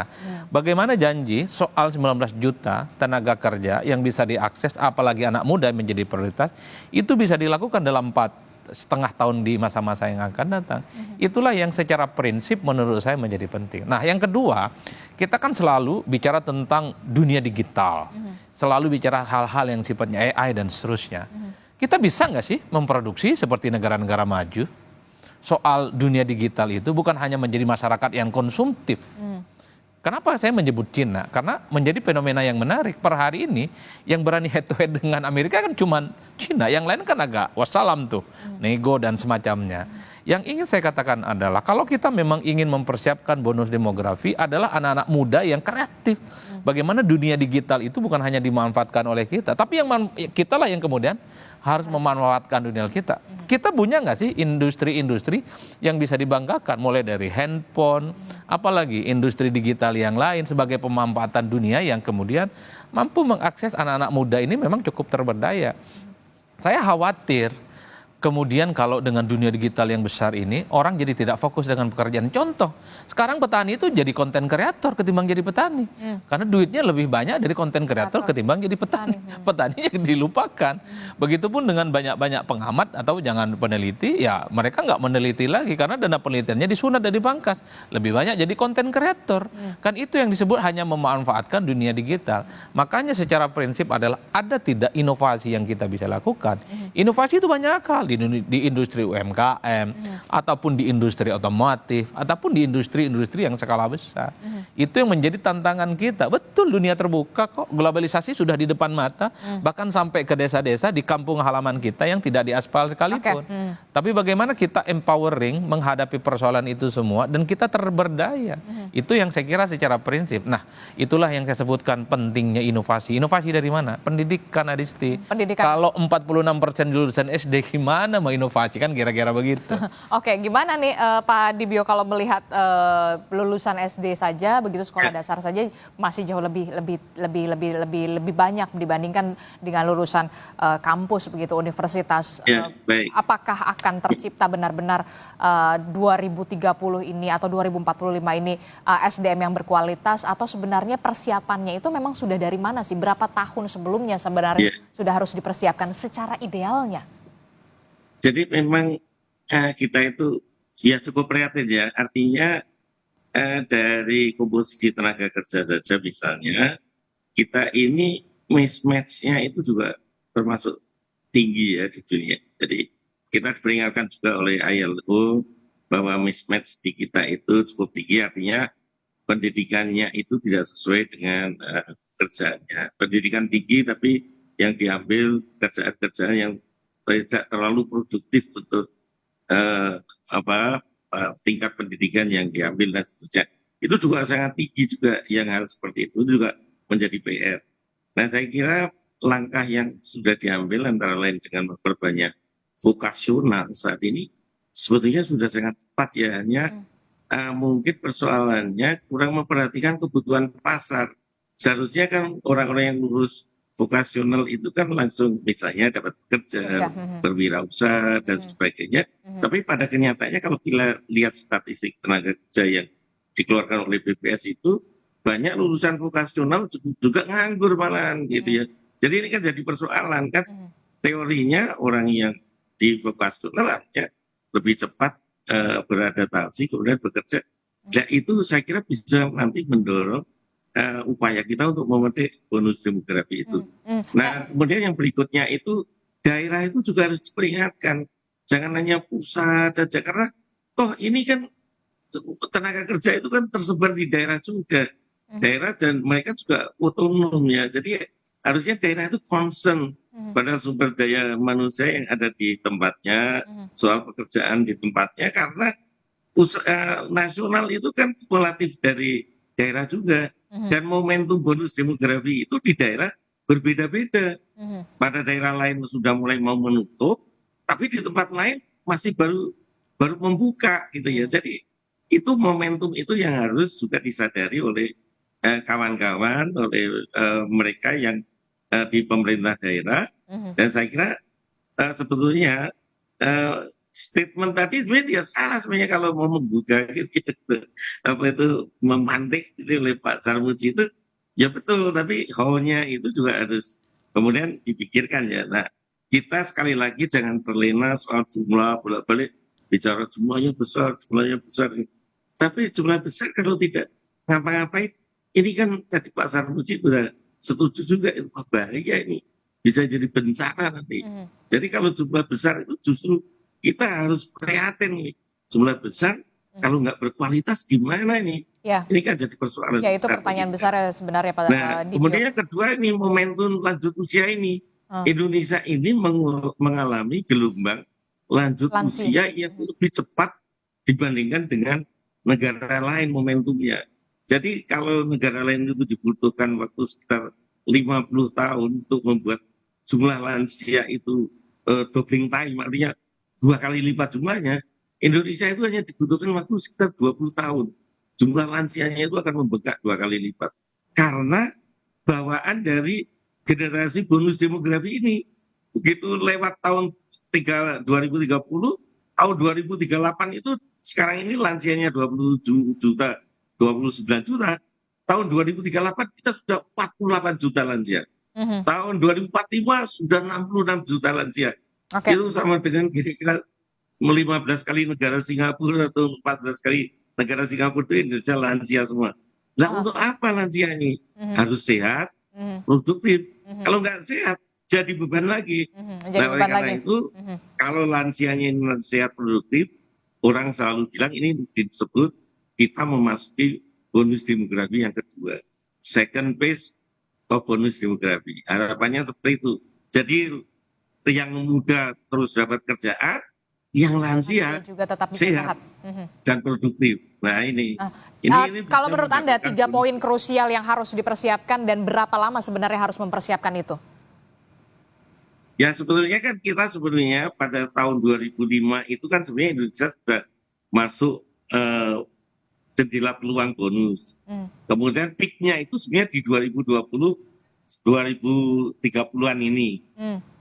S6: Bagaimana janji soal 19 juta tenaga kerja yang bisa diakses, apalagi anak muda menjadi prioritas, itu bisa dilakukan dalam 4,5 tahun di masa-masa yang akan datang. Itulah yang secara prinsip menurut saya menjadi penting. Nah, yang kedua, kita kan selalu bicara tentang dunia digital. Selalu bicara hal-hal yang sifatnya AI dan seterusnya. Kita bisa nggak sih memproduksi seperti negara-negara maju? Soal dunia digital itu bukan hanya menjadi masyarakat yang konsumtif. Kenapa saya menyebut Cina? Karena menjadi fenomena yang menarik. Per hari ini yang berani head to head dengan Amerika kan cuma Cina. Yang lain kan agak wassalam tuh. Nego dan semacamnya. Yang ingin saya katakan adalah kalau kita memang ingin mempersiapkan bonus demografi adalah anak-anak muda yang kreatif. Bagaimana dunia digital itu bukan hanya dimanfaatkan oleh kita. Tapi kita lah yang kemudian harus memanfaatkan dunia kita. Kita punya nggak sih industri-industri yang bisa dibanggakan, mulai dari handphone, apalagi industri digital yang lain sebagai pemanfaatan dunia yang kemudian mampu mengakses anak-anak muda ini memang cukup terberdaya. Saya khawatir kemudian kalau dengan dunia digital yang besar ini, orang jadi tidak fokus dengan pekerjaan. Contoh, sekarang petani itu jadi konten kreator ketimbang jadi petani. Karena duitnya lebih banyak dari konten kreator ketimbang jadi petani. Petani yang dilupakan. Begitupun dengan banyak-banyak pengamat atau jangan peneliti, ya mereka nggak meneliti lagi karena dana penelitiannya disunat dan dipangkas. Lebih banyak jadi konten kreator. Kan itu yang disebut hanya memanfaatkan dunia digital. Makanya secara prinsip adalah ada tidak inovasi yang kita bisa lakukan. Inovasi itu banyak hal. Di industri UMKM, ataupun di industri otomotif, ataupun di industri-industri yang skala besar. Itu yang menjadi tantangan kita. Betul, dunia terbuka kok, globalisasi sudah di depan mata, bahkan sampai ke desa-desa di kampung halaman kita yang tidak diaspal sekalipun. Tapi bagaimana kita empowering menghadapi persoalan itu semua dan kita terberdaya. Itu yang saya kira secara prinsip. Nah, itulah yang saya sebutkan pentingnya inovasi. Inovasi dari mana? Pendidikan, Adisti. Kalau 46% lulusan SD gimana gimana mau inovasi kan kira-kira begitu.
S5: Oke, gimana nih Pak Dibio kalau melihat lulusan SD saja begitu sekolah dasar saja masih jauh lebih banyak dibandingkan dengan lulusan kampus begitu universitas.
S8: Baik.
S5: Apakah akan tercipta benar-benar 2030 ini atau 2045 ini SDM yang berkualitas atau sebenarnya persiapannya itu memang sudah dari mana sih? Berapa tahun sebelumnya sebenarnya sudah harus dipersiapkan secara idealnya?
S8: Jadi memang kita itu ya cukup prihatin ya. Artinya dari komposisi tenaga kerja saja misalnya, kita ini mismatch-nya itu juga termasuk tinggi ya di dunia. Jadi kita diperingatkan juga oleh ILO bahwa mismatch di kita itu cukup tinggi, artinya pendidikannya itu tidak sesuai dengan kerjanya. Pendidikan tinggi tapi yang diambil kerjaan-kerjaan yang tidak terlalu produktif untuk tingkat pendidikan yang diambil dan seterusnya. Itu juga sangat tinggi juga yang hal seperti itu juga menjadi PR. Nah saya kira langkah yang sudah diambil antara lain dengan memperbanyak vokasional saat ini sebetulnya sudah sangat tepat ya. Hanya mungkin persoalannya kurang memperhatikan kebutuhan pasar. Seharusnya kan orang-orang yang lulus vokasional itu kan langsung misalnya dapat kerja, berwirausaha dan sebagainya. Tapi pada kenyataannya kalau kita lihat statistik tenaga kerja yang dikeluarkan oleh BPS itu banyak lulusan vokasional juga nganggur malahan gitu ya. Jadi ini kan jadi persoalan kan. Teorinya orang yang di vokasional artinya lebih cepat beradaptasi kemudian bekerja. Nah itu saya kira bisa nanti mendorong upaya kita untuk memetik bonus demografi itu. Nah, kemudian yang berikutnya itu daerah itu juga harus diperingatkan. Jangan hanya pusat saja, karena toh ini kan tenaga kerja itu kan tersebar di daerah juga. Daerah dan mereka juga otonom ya. Jadi harusnya daerah itu concern pada sumber daya manusia yang ada di tempatnya, soal pekerjaan di tempatnya, karena nasional itu kan kumulatif dari daerah juga. Dan momentum bonus demografi itu di daerah berbeda-beda. Pada daerah lain sudah mulai mau menutup, tapi di tempat lain masih baru membuka gitu ya. Jadi itu momentum itu yang harus juga disadari oleh kawan-kawan, oleh mereka yang di pemerintah daerah. Dan saya kira sebetulnya statement tadi sebenarnya tidak salah sebenarnya kalau mau membuka gitu, memantik gitu oleh Pak Sarmuji itu ya betul, tapi how-nya itu juga harus kemudian dipikirkan ya. Nah kita sekali lagi jangan terlena soal jumlah, bolak-balik bicara jumlahnya besar, tapi jumlah besar kalau tidak ngapa-ngapain, ini kan tadi Pak Sarmuji sudah setuju juga itu bahaya, ini bisa jadi bencana nanti. Jadi kalau jumlah besar itu justru kita harus prihatin nih, jumlah besar kalau nggak berkualitas gimana ini?
S5: Ya.
S8: Ini kan jadi persoalan.
S5: Ya itu pertanyaan besar sebenarnya Pak Dibio.
S8: Kemudian yang kedua ini momentum lanjut usia ini. Indonesia ini mengalami gelombang lanjut usia yang lebih cepat dibandingkan dengan negara lain momentumnya. Jadi kalau negara lain itu dibutuhkan waktu sekitar 50 tahun untuk membuat jumlah lansia itu doubling time, artinya 2 kali lipat jumlahnya, Indonesia itu hanya dibutuhkan waktu sekitar 20 tahun. Jumlah lansianya itu akan membengkak 2 kali lipat. Karena bawaan dari generasi bonus demografi ini. Begitu lewat tahun 2030, tahun 2038 itu sekarang ini lansianya 27 juta, 29 juta. Tahun 2038 kita sudah 48 juta lansia. Tahun 2045 sudah 66 juta lansia. Itu sama dengan kira-kira 15 kali negara Singapura atau 14 kali negara Singapura itu Indonesia lansia semua. Nah untuk apa lansia ini? Harus sehat, produktif. Kalau nggak sehat, jadi beban lagi. Nah oleh karena itu, kalau lansianya ini sehat, produktif, orang selalu bilang ini disebut kita memasuki bonus demografi yang kedua. Second phase of bonus demografi. Harapannya seperti itu. Jadi yang muda terus dapat kerjaan, yang lansia
S5: juga tetap bisa sehat
S8: dan produktif. Nah ini
S5: kalau menurut Anda 3 poin krusial yang harus dipersiapkan dan berapa lama sebenarnya harus mempersiapkan itu?
S8: Ya sebetulnya kan kita sebenarnya pada tahun 2005 itu kan sebenarnya Indonesia sudah masuk jendela peluang bonus. Kemudian peaknya itu sebenarnya di 2020, 2030-an ini.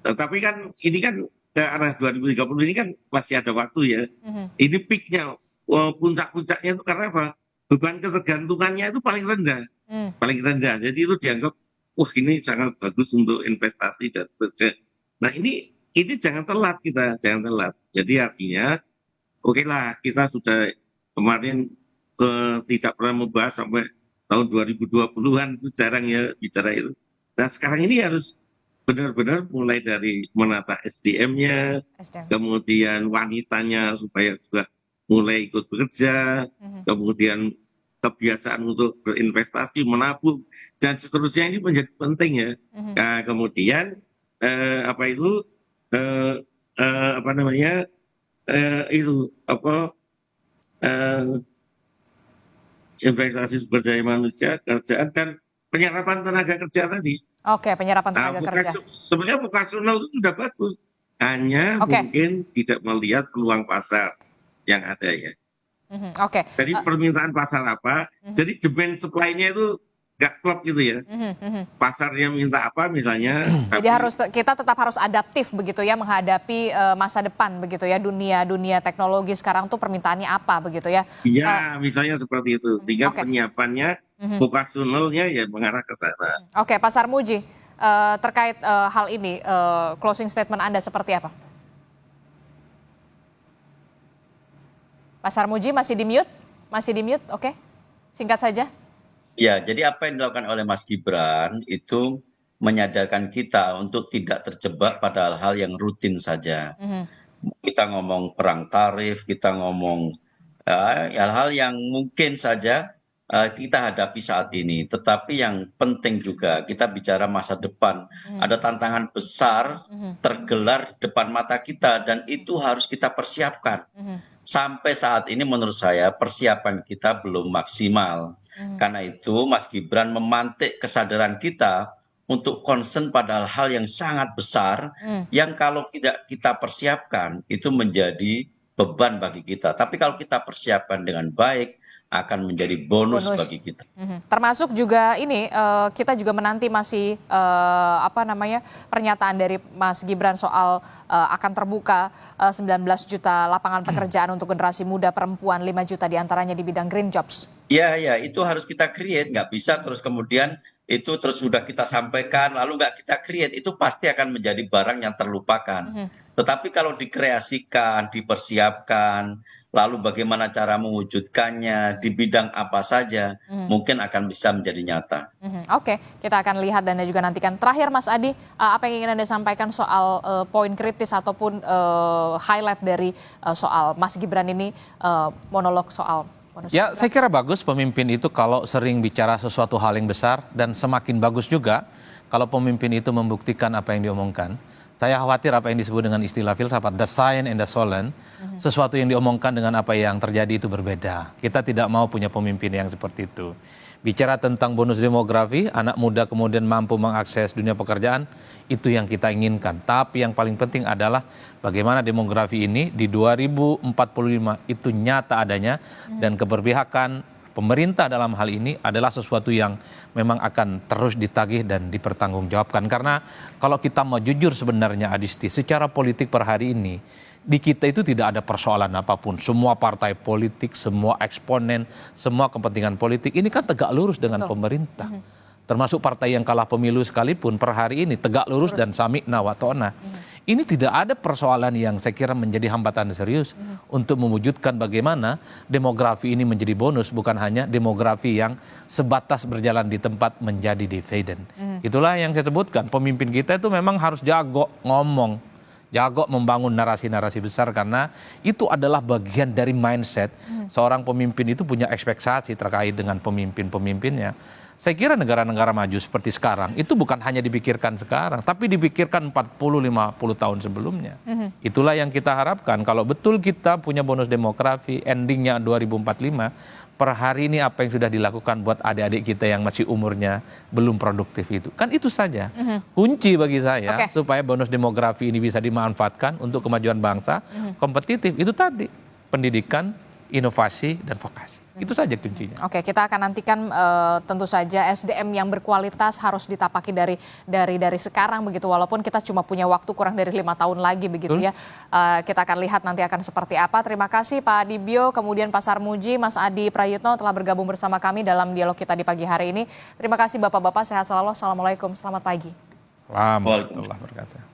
S8: Tetapi kan ini kan ke arah 2030 ini kan masih ada waktu ya. Ini peaknya, puncak-puncaknya itu karena apa? Beban ketergantungannya itu paling rendah. Paling rendah. Jadi itu dianggap, wah ini sangat bagus untuk investasi dan sebagainya. Nah ini jangan telat kita, jangan telat. Jadi artinya, oke lah kita sudah kemarin tidak pernah membahas sampai tahun 2020-an, itu jarang ya bicara itu. Nah sekarang ini harus benar-benar mulai dari menata SDM-nya, kemudian wanitanya supaya juga mulai ikut bekerja, kemudian kebiasaan untuk berinvestasi, menabung, dan seterusnya ini menjadi penting ya. Nah, kemudian investasi sumber daya manusia, kerjaan, dan penyerapan tenaga kerja tadi.
S5: Oke, penyerapan tenaga kerja.
S8: Sebenarnya vokasional itu sudah bagus, hanya mungkin tidak melihat peluang pasar yang ada ya.
S5: Oke.
S8: Jadi permintaan pasar apa, jadi demand supply-nya itu nggak klop gitu ya. Pasarnya minta apa misalnya.
S5: Jadi kita tetap harus adaptif begitu ya menghadapi masa depan begitu ya, dunia teknologi sekarang tuh permintaannya apa begitu ya.
S8: Iya, misalnya seperti itu. Sehingga penyiapannya, vokasionalnya ya mengarah ke sana.
S5: Oke, Pak Sarmuji, terkait hal ini, closing statement Anda seperti apa? Pak Sarmuji masih di mute? Masih di mute, oke. Singkat saja.
S7: Ya, jadi apa yang dilakukan oleh Mas Gibran itu menyadarkan kita untuk tidak terjebak pada hal-hal yang rutin saja. Kita ngomong perang tarif, kita ngomong hal-hal yang mungkin saja kita hadapi saat ini. Tetapi yang penting juga kita bicara masa depan. Ada tantangan besar tergelar depan mata kita dan itu harus kita persiapkan. Sampai saat ini menurut saya persiapan kita belum maksimal. Karena itu Mas Gibran memantik kesadaran kita untuk concern pada hal yang sangat besar yang kalau tidak kita persiapkan itu menjadi beban bagi kita. Tapi kalau kita persiapkan dengan baik akan menjadi bonus bagi kita.
S5: Termasuk juga ini kita juga menanti masih pernyataan dari Mas Gibran soal akan terbuka 19 juta lapangan pekerjaan untuk generasi muda perempuan, 5 juta diantaranya di bidang green jobs.
S7: Ya, itu harus kita create, nggak bisa terus kemudian itu terus sudah kita sampaikan lalu nggak kita create, itu pasti akan menjadi barang yang terlupakan. Tetapi kalau dikreasikan, dipersiapkan, lalu bagaimana cara mewujudkannya, di bidang apa saja, mungkin akan bisa menjadi nyata.
S5: Oke, kita akan lihat dan juga nantikan. Terakhir Mas Adi, apa yang ingin Anda sampaikan soal poin kritis ataupun highlight dari soal Mas Gibran ini, monolog soal bonus?
S6: Ya, saya kira bagus pemimpin itu kalau sering bicara sesuatu hal yang besar, dan semakin bagus juga kalau pemimpin itu membuktikan apa yang diomongkan. Saya khawatir apa yang disebut dengan istilah filsafat, the science and the solemn, sesuatu yang diomongkan dengan apa yang terjadi itu berbeda. Kita tidak mau punya pemimpin yang seperti itu. Bicara tentang bonus demografi, anak muda kemudian mampu mengakses dunia pekerjaan, itu yang kita inginkan. Tapi yang paling penting adalah bagaimana demografi ini di 2045 itu nyata adanya, dan keberpihakan pemerintah dalam hal ini adalah sesuatu yang memang akan terus ditagih dan dipertanggungjawabkan. Karena kalau kita mau jujur sebenarnya Adisti, secara politik per hari ini, di kita itu tidak ada persoalan apapun. Semua partai politik, semua eksponen, semua kepentingan politik ini kan tegak lurus dengan pemerintah. Termasuk partai yang kalah pemilu sekalipun per hari ini tegak lurus dan sami'na wa ta'na. Ini tidak ada persoalan yang saya kira menjadi hambatan serius untuk mewujudkan bagaimana demografi ini menjadi bonus, bukan hanya demografi yang sebatas berjalan di tempat menjadi dividen. Itulah yang saya sebutkan, pemimpin kita itu memang harus jago ngomong, jago membangun narasi-narasi besar, karena itu adalah bagian dari mindset seorang pemimpin itu punya ekspektasi terkait dengan pemimpin-pemimpinnya. Saya kira negara-negara maju seperti sekarang itu bukan hanya dipikirkan sekarang, tapi dipikirkan 40-50 tahun sebelumnya. Itulah yang kita harapkan. Kalau betul kita punya bonus demografi, endingnya 2045, per hari ini apa yang sudah dilakukan buat adik-adik kita yang masih umurnya belum produktif itu. Kan itu saja kunci bagi saya supaya bonus demografi ini bisa dimanfaatkan untuk kemajuan bangsa, kompetitif. Itu tadi, pendidikan, inovasi, dan vokasi. Itu saja kuncinya.
S5: Oke, kita akan nantikan tentu saja SDM yang berkualitas harus ditapaki dari sekarang begitu, walaupun kita cuma punya waktu kurang dari 5 tahun lagi begitu ya. Kita akan lihat nanti akan seperti apa. Terima kasih Pak Dibyo, kemudian Pak Sarmuji, Mas Adi Prayitno telah bergabung bersama kami dalam dialog kita di pagi hari ini. Terima kasih Bapak-Bapak, sehat selalu. Assalamualaikum, selamat pagi.
S6: Waalaikumsalam warahmatullahi wabarakatuh.